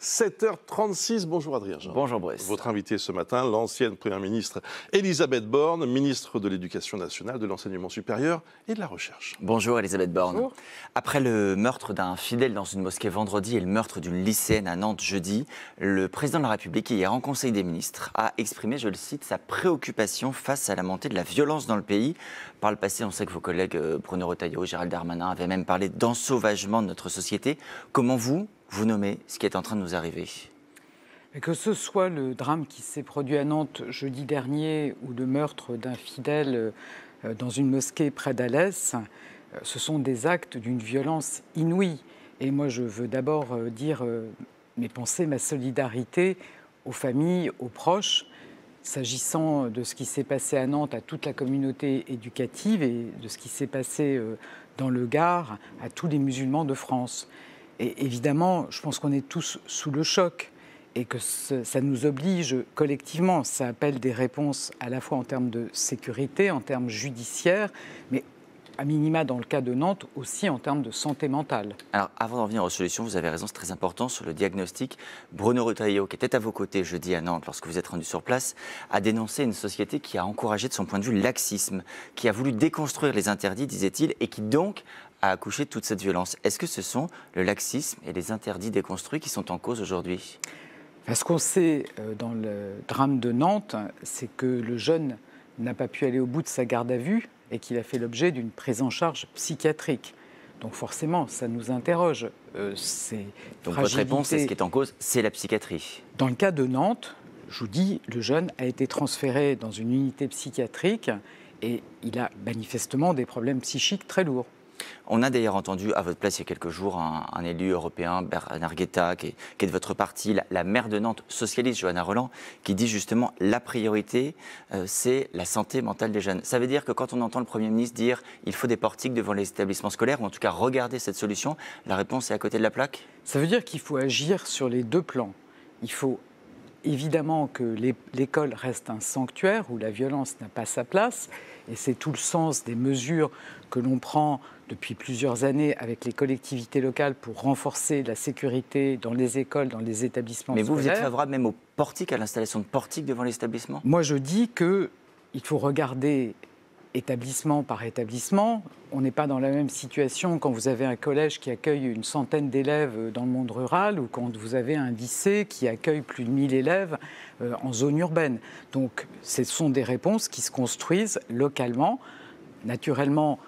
7h36, bonjour Adrien Jean. Bonjour Brice. Votre invitée ce matin, l'ancienne Première ministre Elisabeth Borne, ministre de l'Éducation nationale, de l'Enseignement supérieur et de la Recherche. Bonjour Elisabeth Borne. Bonjour. Après le meurtre d'un fidèle dans une mosquée vendredi et le meurtre d'une lycéenne à Nantes jeudi, le président de la République, hier en Conseil des ministres, a exprimé, je le cite, sa préoccupation face à la montée de la violence dans le pays. Par le passé, on sait que vos collègues Bruno Retailleau, Gérald Darmanin avaient même parlé d'ensauvagement de notre société. Comment vous nommez ce qui est en train de nous arriver ? Et que ce soit le drame qui s'est produit à Nantes jeudi dernier ou le meurtre d'un fidèle dans une mosquée près d'Alès, ce sont des actes d'une violence inouïe. Et moi, je veux d'abord dire mes pensées, ma solidarité aux familles, aux proches, s'agissant de ce qui s'est passé à Nantes, à toute la communauté éducative et de ce qui s'est passé dans le Gard, à tous les musulmans de France. Et évidemment, je pense qu'on est tous sous le choc et que ça nous oblige collectivement. Ça appelle des réponses à la fois en termes de sécurité, en termes judiciaires, mais à minima dans le cas de Nantes aussi en termes de santé mentale. Alors avant d'en venir aux solutions, vous avez raison, c'est très important sur le diagnostic. Bruno Retailleau, qui était à vos côtés jeudi à Nantes lorsque vous êtes rendu sur place, a dénoncé une société qui a encouragé de son point de vue le laxisme, qui a voulu déconstruire les interdits, disait-il, et qui donc a accouché de toute cette violence. Est-ce que ce sont le laxisme et les interdits déconstruits qui sont en cause aujourd'hui ? Ce qu'on sait dans le drame de Nantes, c'est que le jeune n'a pas pu aller au bout de sa garde à vue et qu'il a fait l'objet d'une prise en charge psychiatrique. Donc forcément, ça nous interroge. Donc votre réponse, c'est ce qui est en cause, c'est la psychiatrie. Dans le cas de Nantes, je vous dis, le jeune a été transféré dans une unité psychiatrique et il a manifestement des problèmes psychiques très lourds. On a d'ailleurs entendu à votre place il y a quelques jours un élu européen, Bernard Guetta, qui est de votre parti, la maire de Nantes, socialiste, Johanna Rolland, qui dit justement la priorité, c'est la santé mentale des jeunes. Ça veut dire que quand on entend le Premier ministre dire il faut des portiques devant les établissements scolaires, ou en tout cas regarder cette solution, la réponse est à côté de la plaque ? Ça veut dire qu'il faut agir sur les deux plans. Il faut évidemment que l'école reste un sanctuaire où la violence n'a pas sa place, et c'est tout le sens des mesures que l'on prend depuis plusieurs années avec les collectivités locales pour renforcer la sécurité dans les écoles, dans les établissements scolaires. Mais vous êtes favorable même aux portiques, à l'installation de portiques devant les établissements ? Moi, je dis qu'il faut regarder établissement par établissement. On n'est pas dans la même situation quand vous avez un collège qui accueille une centaine d'élèves dans le monde rural ou quand vous avez un lycée qui accueille plus de 1000 élèves en zone urbaine. Donc, ce sont des réponses qui se construisent localement. Naturellement,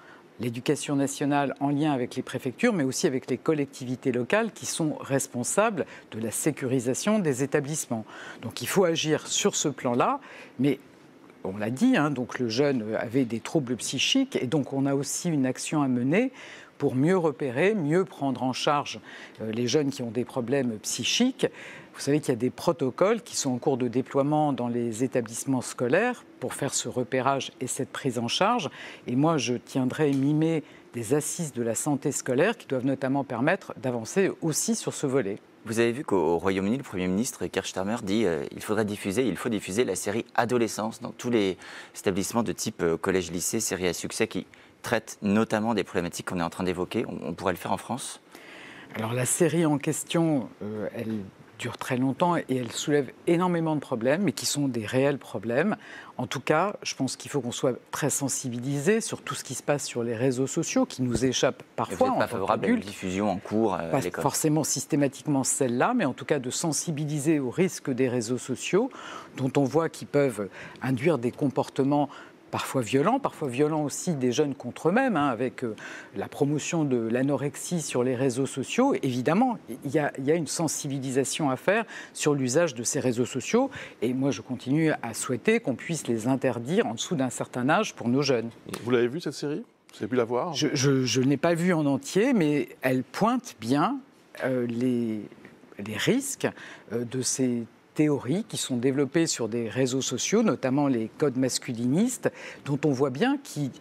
l'Éducation nationale en lien avec les préfectures, mais aussi avec les collectivités locales qui sont responsables de la sécurisation des établissements. Donc, il faut agir sur ce plan-là, mais on l'a dit, donc le jeune avait des troubles psychiques et donc on a aussi une action à mener pour mieux repérer, mieux prendre en charge les jeunes qui ont des problèmes psychiques. Vous savez qu'il y a des protocoles qui sont en cours de déploiement dans les établissements scolaires pour faire ce repérage et cette prise en charge. Et moi, je tiendrai mi-mai des assises de la santé scolaire qui doivent notamment permettre d'avancer aussi sur ce volet. Vous avez vu qu'au Royaume-Uni, le Premier ministre Keir Starmer dit il faut diffuser la série Adolescence dans tous les établissements de type collège-lycée, série à succès qui traite notamment des problématiques qu'on est en train d'évoquer. On pourrait le faire en France ? Alors la série en question, elle dure très longtemps et elle soulève énormément de problèmes, mais qui sont des réels problèmes. En tout cas, je pense qu'il faut qu'on soit très sensibilisé sur tout ce qui se passe sur les réseaux sociaux, qui nous échappe parfois. Vous n'êtes pas favorable à une diffusion en cours à l'école ? Pas forcément systématiquement celle-là, mais en tout cas de sensibiliser aux risques des réseaux sociaux, dont on voit qu'ils peuvent induire des comportements parfois violents aussi des jeunes contre eux-mêmes, avec la promotion de l'anorexie sur les réseaux sociaux. Évidemment, il y a une sensibilisation à faire sur l'usage de ces réseaux sociaux. Et moi, je continue à souhaiter qu'on puisse les interdire en dessous d'un certain âge pour nos jeunes. Vous l'avez vue, cette série ? Vous avez pu la voir ? Je ne l'ai pas vue en entier, mais elle pointe bien les risques de ces théories qui sont développées sur des réseaux sociaux, notamment les codes masculinistes, dont on voit bien qu'ils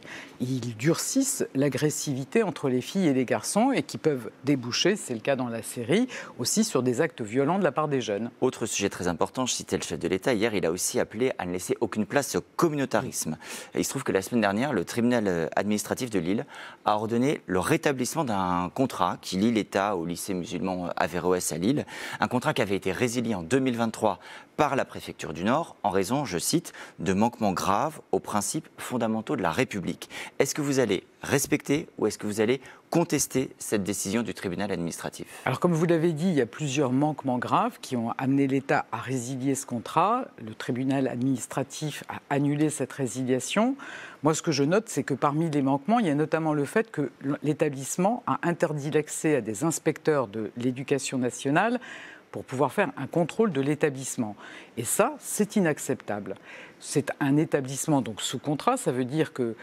durcissent l'agressivité entre les filles et les garçons et qui peuvent déboucher, c'est le cas dans la série, aussi sur des actes violents de la part des jeunes. Autre sujet très important, je citais le chef de l'État, hier il a aussi appelé à ne laisser aucune place au communautarisme. Et il se trouve que la semaine dernière, le tribunal administratif de Lille a ordonné le rétablissement d'un contrat qui lie l'État au lycée musulman Averroès à Lille, un contrat qui avait été résilié en 2023 par la préfecture du Nord en raison, je cite, de manquements graves aux principes fondamentaux de la République. Est-ce que vous allez respecter ou est-ce que vous allez contester cette décision du tribunal administratif? Alors comme vous l'avez dit, il y a plusieurs manquements graves qui ont amené l'État à résilier ce contrat. Le tribunal administratif a annulé cette résiliation. Moi, ce que je note, c'est que parmi les manquements, il y a notamment le fait que l'établissement a interdit l'accès à des inspecteurs de l'éducation nationale pour pouvoir faire un contrôle de l'établissement. Et ça, c'est inacceptable. C'est un établissement donc sous contrat, ça veut dire qu'il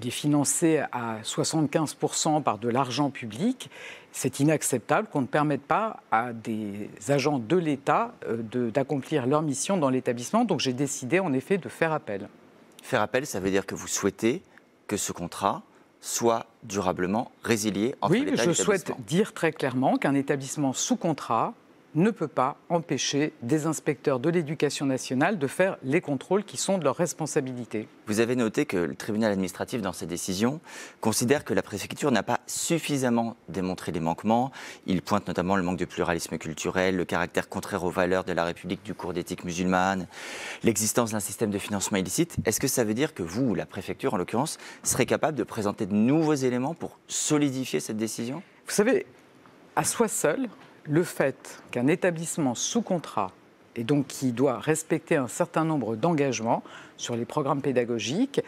est financé à 75% par de l'argent public. C'est inacceptable qu'on ne permette pas à des agents de l'État d'accomplir leur mission dans l'établissement. Donc j'ai décidé en effet de faire appel. Faire appel, ça veut dire que vous souhaitez que ce contrat soit durablement résilié entre l'État et l'établissement. Oui, je souhaite dire très clairement qu'un établissement sous contrat ne peut pas empêcher des inspecteurs de l'éducation nationale de faire les contrôles qui sont de leur responsabilité. Vous avez noté que le tribunal administratif, dans ses décisions, considère que la préfecture n'a pas suffisamment démontré les manquements. Il pointe notamment le manque de pluralisme culturel, le caractère contraire aux valeurs de la République du cours d'éthique musulmane, l'existence d'un système de financement illicite. Est-ce que ça veut dire que vous, ou la préfecture en l'occurrence, serez capable de présenter de nouveaux éléments pour solidifier cette décision? Vous savez, à soi seul, le fait qu'un établissement sous contrat et donc qui doit respecter un certain nombre d'engagements sur les programmes pédagogiques,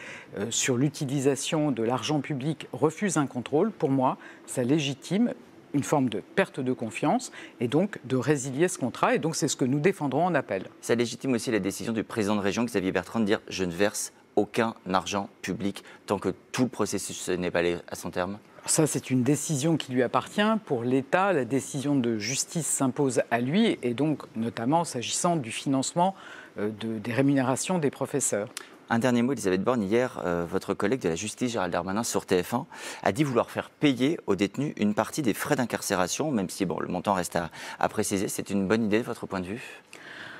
sur l'utilisation de l'argent public, refuse un contrôle, pour moi, ça légitime une forme de perte de confiance et donc de résilier ce contrat. Et donc c'est ce que nous défendrons en appel. Ça légitime aussi la décision du président de région, Xavier Bertrand, de dire « je ne verse aucun argent public tant que tout le processus n'est pas allé à son terme ». Ça, c'est une décision qui lui appartient. Pour l'État, la décision de justice s'impose à lui, et donc notamment s'agissant du financement des rémunérations des professeurs. Un dernier mot, Elisabeth Borne. Hier, votre collègue de la justice, Gérald Darmanin, sur TF1, a dit vouloir faire payer aux détenus une partie des frais d'incarcération, même si le montant reste à préciser. C'est une bonne idée de votre point de vue ?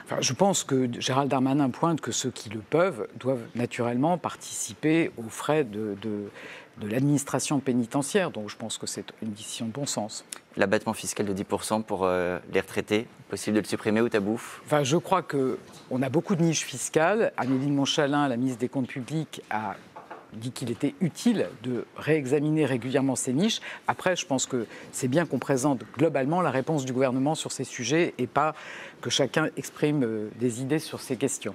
Enfin, je pense que Gérald Darmanin pointe que ceux qui le peuvent doivent naturellement participer aux frais de l'administration pénitentiaire. Donc je pense que c'est une décision de bon sens. L'abattement fiscal de 10% pour les retraités, possible de le supprimer ou tabou? Enfin, je crois qu'on a beaucoup de niches fiscales. Amélie de Montchalin, la ministre des Comptes publics, a dit qu'il était utile de réexaminer régulièrement ces niches. Après, je pense que c'est bien qu'on présente globalement la réponse du gouvernement sur ces sujets et pas que chacun exprime des idées sur ces questions.